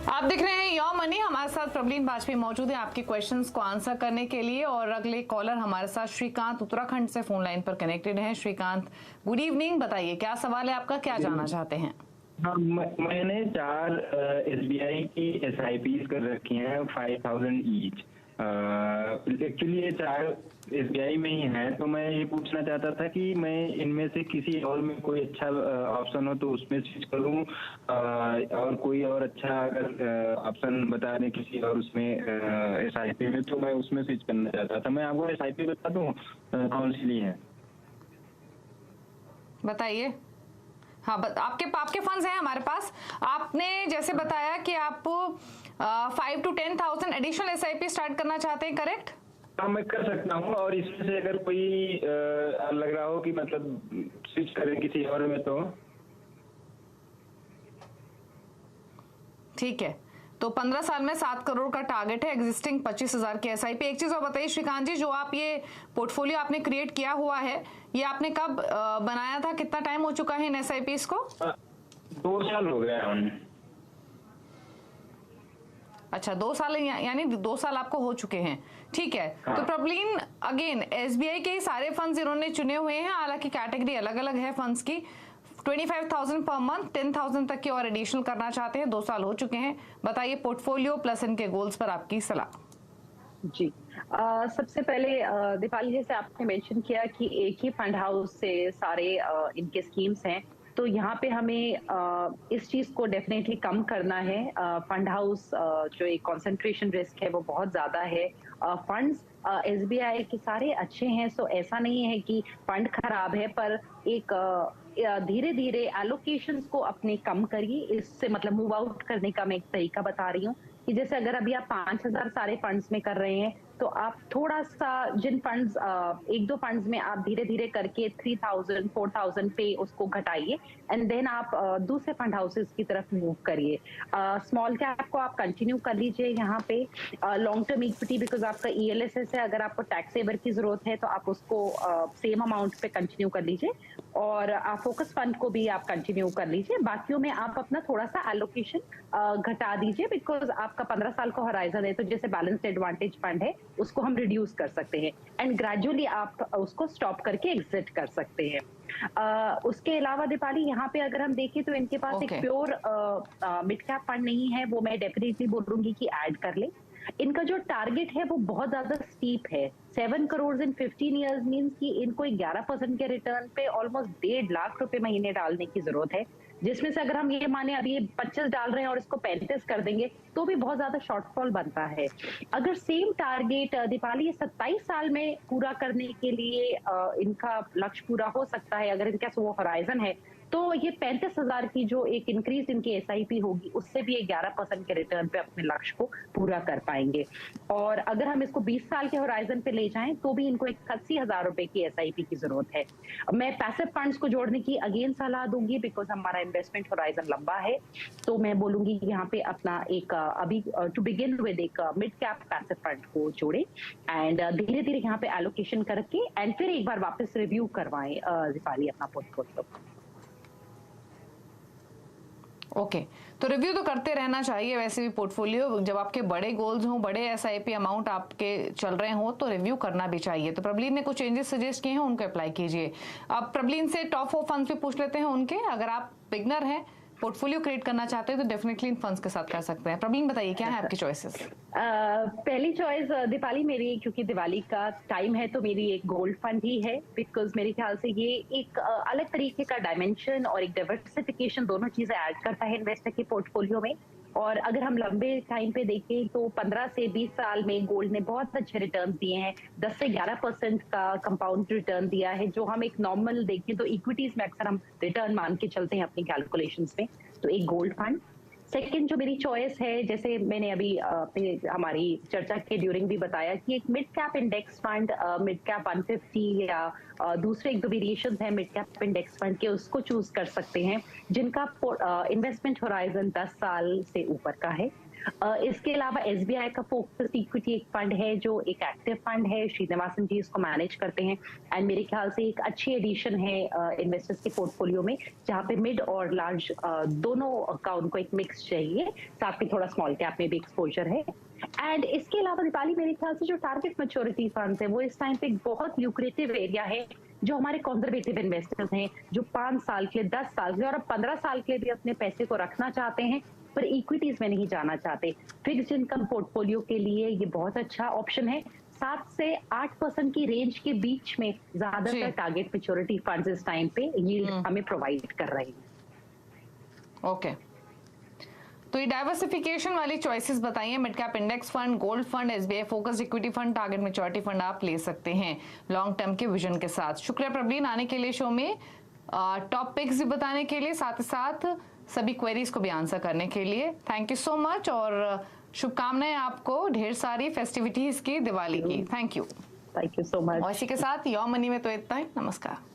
आप देख रहे हैं योर मनी। हमारे साथ प्रवीण वाजपेयी मौजूद है आपके क्वेश्चंस को आंसर करने के लिए। और अगले कॉलर हमारे साथ श्रीकांत उत्तराखंड से फोन लाइन पर कनेक्टेड हैं। Srikanth, good evening. बताइए क्या सवाल है आपका, क्या जानना चाहते हैं? हाँ, मैंने 4 SBI की SIPs कर रखी हैं 5000 ईच। एक्चुअली ये 4 SBI में ही है, तो मैं ये पूछना चाहता था कि मैं इनमें से किसी और में कोई अच्छा ऑप्शन हो तो उसमें स्विच करूँ, और कोई और अच्छा अगर ऑप्शन बता दें किसी और उसमें SIP में, तो मैं उसमें स्विच करना चाहता था। मैं आपको SIP बता दूँ कौन सी ली है? बताइए। हाँ, आपके फंड्स हैं हमारे पास। आपने जैसे बताया कि आप 5 to 10,000 एडिशनल SIP स्टार्ट करना चाहते हैं, करेक्ट? हाँ, मैं कर सकता हूँ। और इसमें से अगर कोई लग रहा हो कि मतलब स्विच करें किसी और में तो ठीक है। तो 15 साल में 7 करोड़ का टारगेट है, एग्जिस्टिंग 25,000 की SIP। एक चीज और बताइए श्रीकांत जी, जो आप ये पोर्टफोलियो आपने क्रिएट किया हुआ है, ये आपने कब बनाया था, कितना टाइम हो चुका है इन SIPs को? 2 साल हो गया है। अच्छा, 2 साल, यानी 2 साल आपको हो चुके हैं। ठीक है। हाँ। तो प्रवीण, अगेन SBI के सारे फंड्स इन्होंने चुने हुए हैं, हालांकि कैटेगरी अलग अलग है फंड्स की। 25,000 पर मंथ, 10,000 तक की और एडिशनल करना चाहते हैं। 2 साल हो चुके हैं। बताइए पोर्टफोलियो प्लस इनके गोल्स पर आपकी सलाह। जी। सबसे पहले दीपाली, जैसे आपने मेंशन किया कि एक ही फंड हाउस से सारे इनके स्कीम्स हैं, तो यहाँ पे हमें इस चीज को डेफिनेटली कम करना है। फंड हाउस जो एक कंसंट्रेशन रिस्क है वो बहुत ज्यादा है। फंड्स SBI के सारे अच्छे हैं, सो ऐसा नहीं है कि फंड खराब है, पर एक धीरे धीरे एलोकेशंस को अपने कम करिए। इससे मतलब मूव आउट करने का मैं एक तरीका बता रही हूँ कि जैसे अगर अभी आप 5,000 सारे फंड्स में कर रहे हैं, तो आप थोड़ा सा जिन फंड्स 1-2 फंड्स में आप धीरे धीरे करके 3,000 4,000 पे उसको घटाइए, एंड देन आप दूसरे फंड हाउसेस की तरफ मूव करिए। स्मॉल कैप को आप कंटिन्यू कर लीजिए यहाँ पे। लॉन्ग टर्म इक्विटी, बिकॉज आपका ELSS है, अगर आपको टैक्स सेवर की जरूरत है तो आप उसको सेम अमाउंट पे कंटिन्यू कर लीजिए। और फोकस फंड को भी आप कंटिन्यू कर लीजिए। बाकियों में आप अपना थोड़ा सा एलोकेशन घटा दीजिए, बिकॉज आपका 15 साल का होराइजन है, तो जैसे बैलेंस्ड एडवांटेज फंड है उसको हम रिड्यूस कर सकते हैं, एंड ग्रेजुअली आप उसको स्टॉप करके एग्जिट कर सकते हैं। उसके अलावा दीपाली, यहाँ पे अगर हम देखें तो इनके पास एक प्योर मिड कैप फंड नहीं है, वो मैं डेफिनेटली बोलूंगी कि ऐड कर ले। इनका जो टारगेट है वो बहुत ज्यादा स्टीप है। 7 करोड़ इन 15 ईयर्स मींस कि इनको 11% के रिटर्न पे ऑलमोस्ट 1.5 लाख रुपए महीने डालने की जरूरत है, जिसमें से अगर हम ये माने अभी ये 25 डाल रहे हैं और इसको 35 कर देंगे तो भी बहुत ज्यादा शॉर्टफॉल बनता है। अगर सेम टारगेट दीपाली ये 27 साल में पूरा करने के लिए इनका लक्ष्य पूरा हो सकता है, अगर इनके वो होराइजन है, तो ये 35,000 की जो एक इंक्रीज इनकी SIP होगी उससे भी 11% के रिटर्न पे अपने लक्ष्य को पूरा कर पाएंगे। और अगर हम इसको 20 साल के होराइजन पे ले जाएं तो भी इनको 81,000 रुपए की SIP की जरूरत है। मैं पैसिव फंड्स को जोड़ने की अगेन सलाह दूंगी, बिकॉज हमारा इन्वेस्टमेंट होराइजन लंबा है। तो मैं बोलूंगी कि यहाँ पे अपना एक अभी टू बिगिन विद एक मिड कैप पैसिव फंड को जोड़े, एंड धीरे धीरे यहाँ पे एलोकेशन करके एंड फिर एक बार वापस रिव्यू करवाएं दीपाली अपना पोर्टफोलियो। ओके, तो रिव्यू तो करते रहना चाहिए वैसे भी पोर्टफोलियो। जब आपके बड़े गोल्स हों, बड़े SIP अमाउंट आपके चल रहे हों, तो रिव्यू करना भी चाहिए। तो प्रबलीन ने कुछ चेंजेस सजेस्ट किए हैं, उनको अप्लाई कीजिए। अब प्रबलीन से टॉप 4 फंड्स भी पूछ लेते हैं उनके। अगर आप बिगनर हैं, पोर्टफोलियो क्रिएट करना चाहते हैं, तो डेफिनेटली इन फंड्स के साथ कर सकते हैं। प्रबलीन बताइए क्या है आपकी चॉइसेस? पहली चॉइस दीपाली मेरी, क्योंकि दिवाली का टाइम है, तो मेरी एक गोल्ड फंड ही है, बिकॉज मेरे ख्याल से ये एक अलग तरीके का डायमेंशन और एक डाइवर्सिफिकेशन दोनों चीजें ऐड करता है इन्वेस्टर के पोर्टफोलियो में। और अगर हम लंबे टाइम पे देखें तो 15 से 20 साल में गोल्ड ने बहुत अच्छे रिटर्न दिए हैं। 10 से 11% का कंपाउंड रिटर्न दिया है, जो हम एक नॉर्मल देखें तो इक्विटीज में अक्सर हम रिटर्न मान के चलते हैं अपनी कैलकुलेशंस में। तो एक गोल्ड फंड। सेकंड जो मेरी चॉइस है, जैसे मैंने अभी हमारी चर्चा के ड्यूरिंग भी बताया कि एक mid cap index fund, mid cap 150 या दूसरे एक दो वेरिएशन है मिड कैप इंडेक्स फंड के, उसको चूज कर सकते हैं जिनका इन्वेस्टमेंट होराइजन 10 साल से ऊपर का है। इसके अलावा एसबीआई का फोकस इक्विटी एक फंड है जो एक एक्टिव फंड है, श्रीनिवासन जी इसको मैनेज करते हैं एंड मेरे ख्याल से एक अच्छी एडिशन है इन्वेस्टर्स के पोर्टफोलियो में, जहां पे मिड और लार्ज दोनों का उनको एक मिक्स चाहिए, साथ में थोड़ा स्मॉल कैप में भी एक्सपोजर है। एंड इसके अलावा दीपाली मेरे ख्याल से जो टारगेट मैच्योरिटी फंड्स है वो इस टाइम पे एक बहुत ल्यूक्रेटिव एरिया है, जो हमारे कंजर्वेटिव इन्वेस्टर्स हैं जो 5 साल के लिए, 10 साल के लिए और अब 15 साल के लिए भी अपने पैसे को रखना चाहते हैं पर इक्विटीज में नहीं जाना चाहते। फिक्स्ड इनकम पोर्टफोलियो के लिए ये बहुत अच्छा ऑप्शन है। 7 से 8% की रेंज के बीच में ज्यादातर टारगेट मैच्योरिटी फंड्स इस टाइम पे यील्ड हमें प्रोवाइड कर रहे हैं। ओके, तो ये डाइवर्सिफिकेशन वाली चॉइसेस बताइए। Mid cap index fund, gold fund, SBI focused equity fund, target maturity fund आप ले सकते हैं लॉन्ग टर्म के विजन के साथ। शुक्रिया प्रबलीन आने के लिए शो में, टॉप पिक्स भी बताने के लिए, साथ ही साथ सभी क्वेरीज को भी आंसर करने के लिए। थैंक यू सो मच और शुभकामनाएं आपको ढेर सारी फेस्टिविटीज की, दिवाली की। Thank you so much. और इसी के साथ योर मनी में तो इतना ही। नमस्कार।